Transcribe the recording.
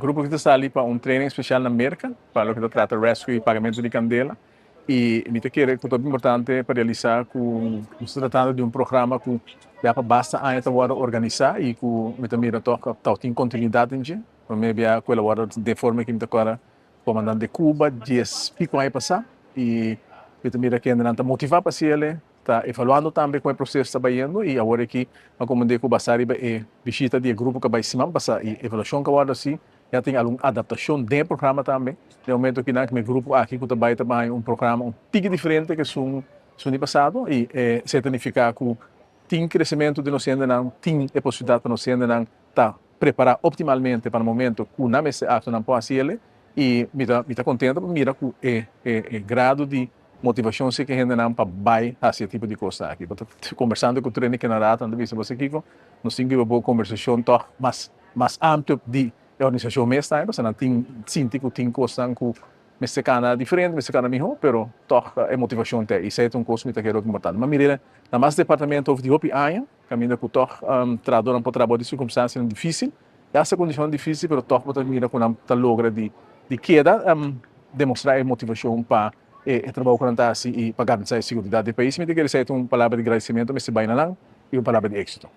O grupo que está ali para um treino especial na Merca, para o que trata rescue e pagamento de candela. E me te querer que é importante para realizar com se tratando de um programa que já basta a gente agora organizar e que me também toca tem continuidade em dia, para mim é aquela hora de forma que me agora comandante de Cuba, dias pico aí passar e me também que ainda motivar para ele, está evaluando também como o processo está indo e agora aqui a comandante Cuba Sari é visita de grupo que vai se passar e avaliação que agora assim já tem alguma adaptação do programa também. No momento que meu grupo aqui que também tem um programa um pouco diferente que são ano passado e significa que tem crescimento de nós ainda não tem a possibilidade para nós ainda não estar preparado optimalmente para o momento que não me ato não pode fazer e me está contente mira que é grado de motivação que ainda não para vai esse tipo de coisa aqui. Conversando com o treino que na data, você aqui, nós temos uma boa conversação mais ampla de a organização mesmo, você não tem sinto que tem coisa que me cana diferente, me cana melhor, pero toch é motivação ter. Isso é um coisa muito importante. Mas mira, na mais departamento of de hopi aia, caminho que toch trador para trabalho de circunstâncias difícil. Essa condição é difícil, pero toch para mira com a logra de queda demonstrar a motivação para trabalhar com a e para garantir a segurança do país. Me diga que isso é uma palavra de agradecimento, mas se vai na lang e uma palavra de êxito.